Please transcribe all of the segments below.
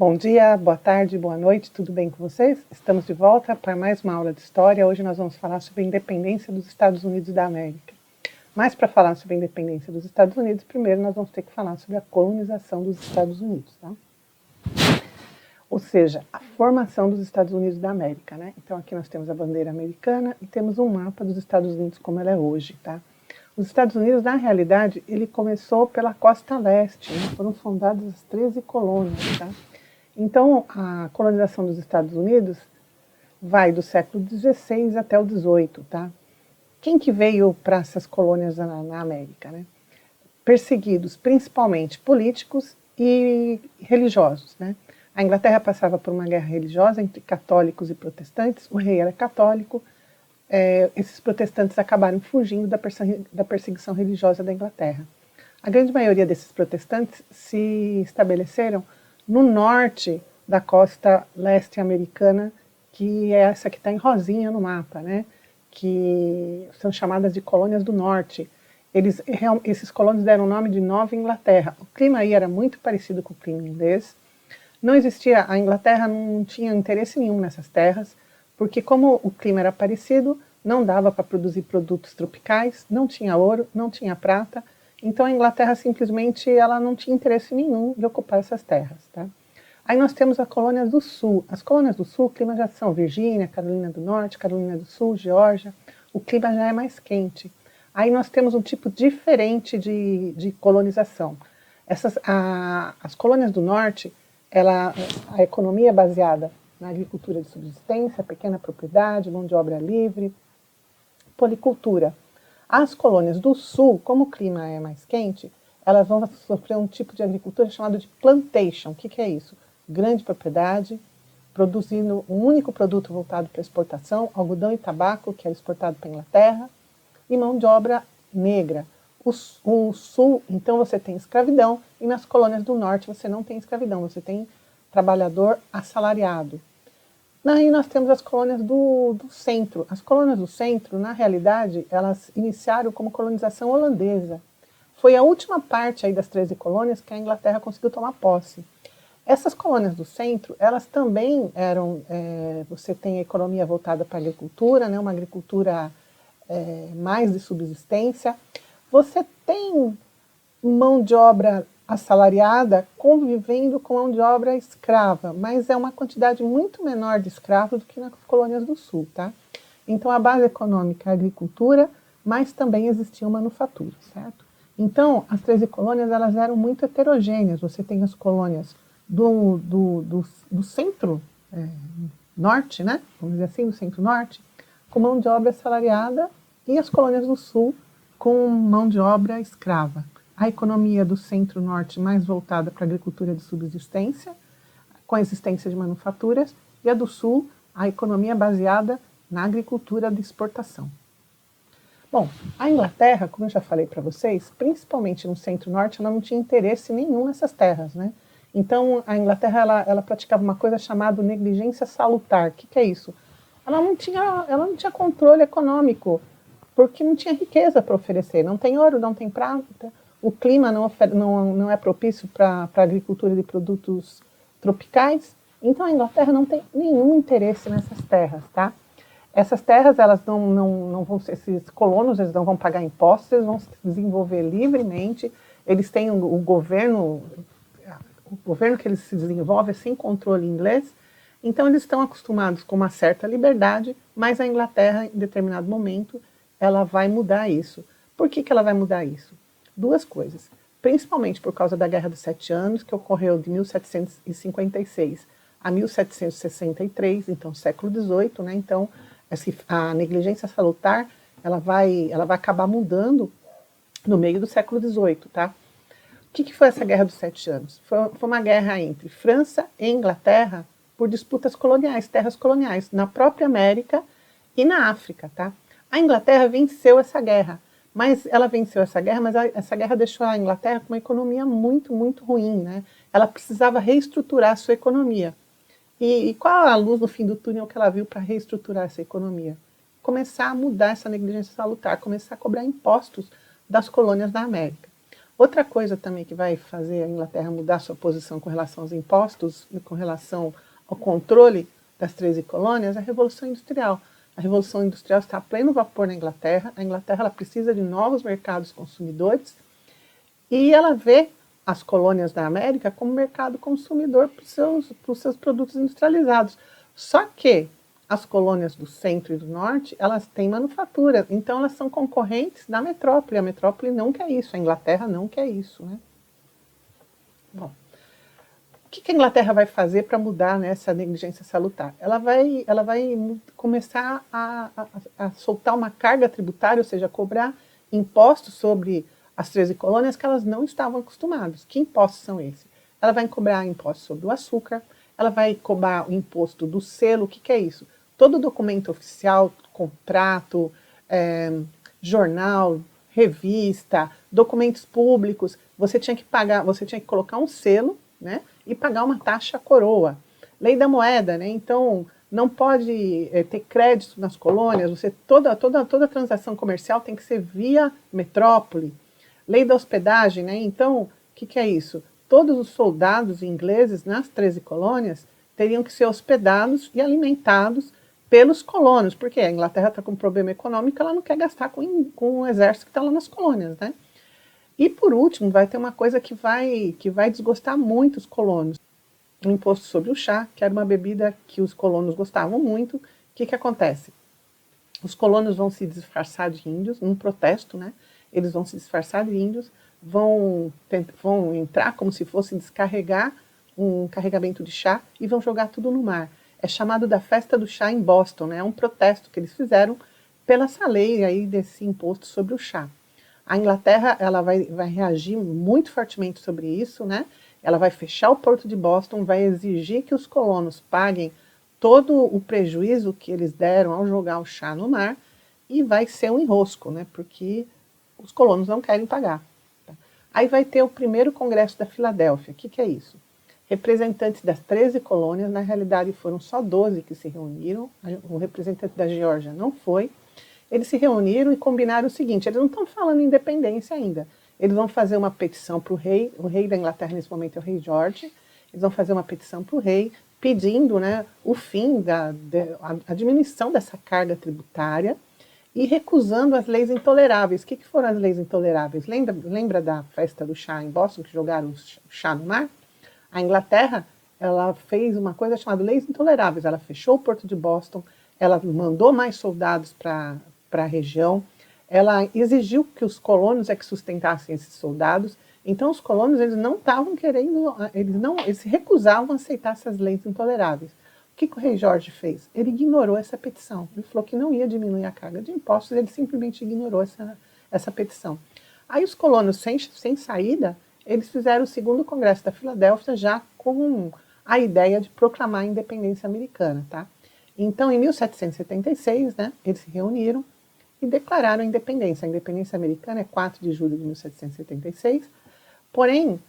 Bom dia, boa tarde, boa noite, tudo bem com vocês? Estamos de volta para mais uma aula de História. Hoje nós vamos falar sobre a independência dos Estados Unidos da América. Mas para falar sobre a independência dos Estados Unidos, primeiro nós vamos ter que falar sobre a colonização dos Estados Unidos, tá? Ou seja, a formação dos Estados Unidos da América, né? Então aqui nós temos a bandeira americana e temos um mapa dos Estados Unidos como ela é hoje, tá? Os Estados Unidos, na realidade, ele começou pela costa leste, né? Foram fundadas as 13 colônias, tá? Então, a colonização dos Estados Unidos vai do século XVI até o XVIII, tá? Quem que veio para essas colônias na América, né? Perseguidos, principalmente políticos e religiosos, né? A Inglaterra passava por uma guerra religiosa entre católicos e protestantes, o rei era católico, esses protestantes acabaram fugindo da perseguição religiosa da Inglaterra. A grande maioria desses protestantes se estabeleceram no norte da costa leste americana, que é essa que está em rosinha no mapa, né? Que são chamadas de colônias do norte. Esses colonos deram o nome de Nova Inglaterra. O clima aí era muito parecido com o clima inglês. Não existia, a Inglaterra não tinha interesse nenhum nessas terras, porque como o clima era parecido, não dava para produzir produtos tropicais, não tinha ouro, não tinha prata, então a Inglaterra simplesmente ela não tinha interesse nenhum de ocupar essas terras, tá? Aí nós temos as colônias do sul. As colônias do sul, o clima já são Virgínia, Carolina do Norte, Carolina do Sul, Geórgia, o clima já é mais quente. Aí nós temos um tipo diferente de colonização. As colônias do norte, a economia é baseada na agricultura de subsistência, pequena propriedade, mão de obra livre, policultura. As colônias do sul, como o clima é mais quente, elas vão sofrer um tipo de agricultura chamado de plantation. O que é isso? Grande propriedade, produzindo um único produto voltado para exportação, algodão e tabaco, que era exportado para a Inglaterra, e mão de obra negra. O sul, então, você tem escravidão, e nas colônias do norte você não tem escravidão, você tem trabalhador assalariado. Aí nós temos as colônias do centro. As colônias do centro, na realidade, elas iniciaram como colonização holandesa. Foi a última parte aí das 13 colônias que a Inglaterra conseguiu tomar posse. Essas colônias do centro, elas também eram, você tem a economia voltada para a agricultura, né, uma agricultura mais de subsistência. Você tem mão de obra assalariada convivendo com mão de obra escrava, mas é uma quantidade muito menor de escravos do que nas colônias do sul, tá? Então a base econômica é a agricultura, mas também existiam manufaturas, certo? Então as 13 colônias elas eram muito heterogêneas. Você tem as colônias do centro norte, né? Vamos dizer assim, do centro-norte, com mão de obra assalariada, e as colônias do sul com mão de obra escrava. A economia do centro-norte mais voltada para a agricultura de subsistência, com a existência de manufaturas, e a do sul, a economia baseada na agricultura de exportação. Bom, a Inglaterra, como eu já falei para vocês, principalmente no centro-norte, ela não tinha interesse nenhum nessas terras, né? Então, a Inglaterra, ela praticava uma coisa chamada negligência salutar. O que é isso? Ela não tinha controle econômico, porque não tinha riqueza para oferecer. Não tem ouro, não tem prata, o clima não é propício para a agricultura de produtos tropicais. Então, a Inglaterra não tem nenhum interesse nessas terras, tá? Essas terras, elas não vão ser, esses colonos, eles não vão pagar impostos, eles vão se desenvolver livremente, eles têm o governo que eles se desenvolvem sem controle inglês, então eles estão acostumados com uma certa liberdade, mas a Inglaterra, em determinado momento, ela vai mudar isso. Por que ela vai mudar isso? Duas coisas, principalmente por causa da Guerra dos 7 Anos, que ocorreu de 1756 a 1763, então século XVIII, né? Então a negligência salutar ela vai acabar mudando no meio do século XVIII, tá? O que foi essa Guerra dos 7 Anos? Foi uma guerra entre França e Inglaterra por disputas coloniais, terras coloniais, na própria América e na África, tá? A Inglaterra venceu essa guerra, mas essa guerra deixou a Inglaterra com uma economia muito, muito ruim, né? Ela precisava reestruturar a sua economia. E qual a luz no fim do túnel que ela viu para reestruturar essa economia? Começar a mudar essa negligência salutar, começar a cobrar impostos das colônias da América. Outra coisa também que vai fazer a Inglaterra mudar sua posição com relação aos impostos e com relação ao controle das 13 colônias é a Revolução Industrial. A Revolução Industrial está a pleno vapor na Inglaterra. A Inglaterra ela precisa de novos mercados consumidores e ela vê as colônias da América como mercado consumidor para os seus produtos industrializados. Só que as colônias do centro e do norte, elas têm manufatura, então elas são concorrentes da metrópole. A metrópole não quer isso, a Inglaterra não quer isso, né? Bom, o que a Inglaterra vai fazer para mudar, né, essa negligência salutar? Ela vai começar a soltar uma carga tributária, ou seja, cobrar impostos sobre as 13 colônias que elas não estavam acostumadas. Que impostos são esses? Ela vai cobrar impostos sobre o açúcar, ela vai cobrar o imposto do selo. O que é isso? Todo documento oficial, contrato, jornal, revista, documentos públicos, você tinha que pagar, você tinha que colocar um selo, né, e pagar uma taxa coroa. Lei da moeda, né? Então não pode ter crédito nas colônias. Toda transação comercial tem que ser via metrópole. Lei da hospedagem, né? Então o que é isso? Todos os soldados ingleses nas 13 colônias teriam que ser hospedados e alimentados pelos colonos, porque a Inglaterra está com um problema econômico, ela não quer gastar com o exército que está lá nas colônias, né? E por último, vai ter uma coisa que vai desgostar muito os colonos. O imposto sobre o chá, que era uma bebida que os colonos gostavam muito. O que acontece? Os colonos vão se disfarçar de índios, num protesto, né? Eles vão se disfarçar de índios, vão entrar como se fosse descarregar um carregamento de chá e vão jogar tudo no mar. É chamado da Festa do Chá em Boston, né? É um protesto que eles fizeram pela essa lei aí desse imposto sobre o chá. A Inglaterra ela vai reagir muito fortemente sobre isso, né? Ela vai fechar o porto de Boston, vai exigir que os colonos paguem todo o prejuízo que eles deram ao jogar o chá no mar e vai ser um enrosco, né? Porque os colonos não querem pagar. Tá? Aí vai ter o primeiro congresso da Filadélfia. O que é isso? Representantes das 13 colônias, na realidade foram só 12 que se reuniram, o representante da Geórgia não foi. Eles se reuniram e combinaram o seguinte: eles não estão falando em independência ainda. Eles vão fazer uma petição para o rei da Inglaterra nesse momento é o rei George, eles vão fazer uma petição para o rei pedindo, né, o fim a diminuição dessa carga tributária e recusando as leis intoleráveis. O que foram as leis intoleráveis? Lembra da festa do chá em Boston, que jogaram o chá no mar? A Inglaterra ela fez uma coisa chamada leis intoleráveis. Ela fechou o porto de Boston, ela mandou mais soldados para a região, ela exigiu que os colonos é que sustentassem esses soldados. Então os colonos eles não estavam querendo, eles se recusavam a aceitar essas leis intoleráveis. O que o rei Jorge fez? Ele ignorou essa petição. Ele falou que não ia diminuir a carga de impostos, ele simplesmente ignorou essa petição. Aí os colonos, sem saída, eles fizeram o segundo congresso da Filadélfia já com a ideia de proclamar a independência americana. Tá? Então, em 1776, né, eles se reuniram e declararam a independência. A independência americana é 4 de julho de 1776, porém,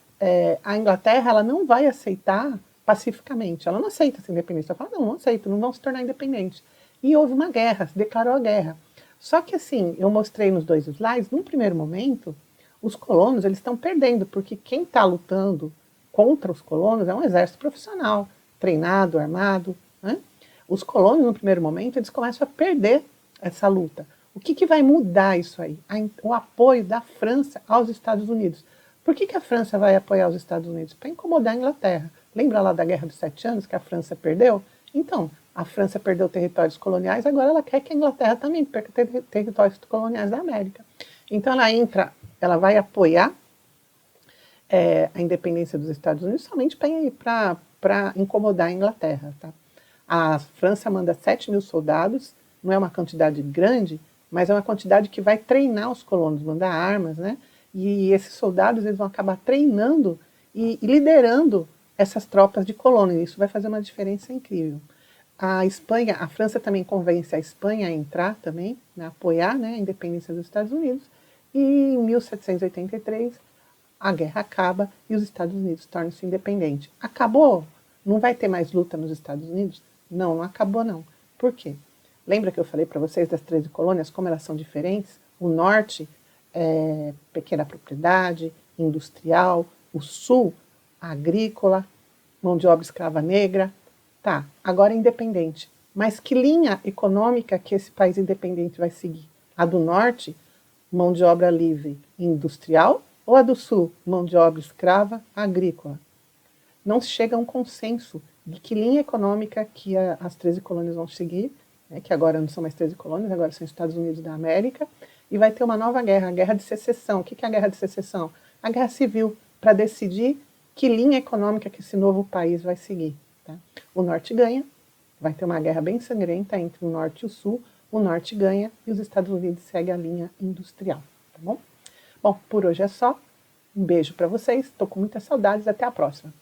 a Inglaterra ela não vai aceitar pacificamente, ela não aceita essa independência, ela fala, não aceito, não vão se tornar independentes. E houve uma guerra, se declarou a guerra. Só que assim, eu mostrei nos 2 slides, num primeiro momento, os colonos eles estão perdendo, porque quem está lutando contra os colonos é um exército profissional, treinado, armado. Né? Os colonos, no primeiro momento, eles começam a perder essa luta. O que vai mudar isso aí? O apoio da França aos Estados Unidos. Por que a França vai apoiar os Estados Unidos? Para incomodar a Inglaterra. Lembra lá da Guerra dos 7 Anos, que a França perdeu? Então, a França perdeu territórios coloniais, agora ela quer que a Inglaterra também perca territórios coloniais da América. Então ela vai apoiar a independência dos Estados Unidos somente para incomodar a Inglaterra. Tá? A França manda 7.000 soldados, não é uma quantidade grande, mas é uma quantidade que vai treinar os colonos, mandar armas, né? E esses soldados eles vão acabar treinando e liderando essas tropas de colônia. Isso vai fazer uma diferença incrível. A França também convence a Espanha a entrar também, né, apoiar, né, a independência dos Estados Unidos. E em 1783 a guerra acaba e os Estados Unidos tornam-se independentes. Acabou? Não vai ter mais luta nos Estados Unidos? Não, não acabou não. Por quê? Lembra que eu falei para vocês das 13 colônias, como elas são diferentes? O norte é pequena propriedade, industrial, o Sul, agrícola, mão de obra escrava negra. Tá, agora é independente. Mas que linha econômica que esse país independente vai seguir? A do Norte, mão de obra livre industrial, ou a do Sul, mão de obra escrava agrícola? Não se chega a um consenso de que linha econômica que as 13 colônias vão seguir, né, que agora não são mais 13 colônias, agora são Estados Unidos da América, e vai ter uma nova guerra, a Guerra de Secessão. O que é a Guerra de Secessão? A Guerra Civil, para decidir que linha econômica que esse novo país vai seguir. Tá? O Norte ganha, vai ter uma guerra bem sangrenta entre o Norte e o Norte ganha e os Estados Unidos seguem a linha industrial. Tá bom? Bom, por hoje é só. Um beijo para vocês, estou com muitas saudades, até a próxima.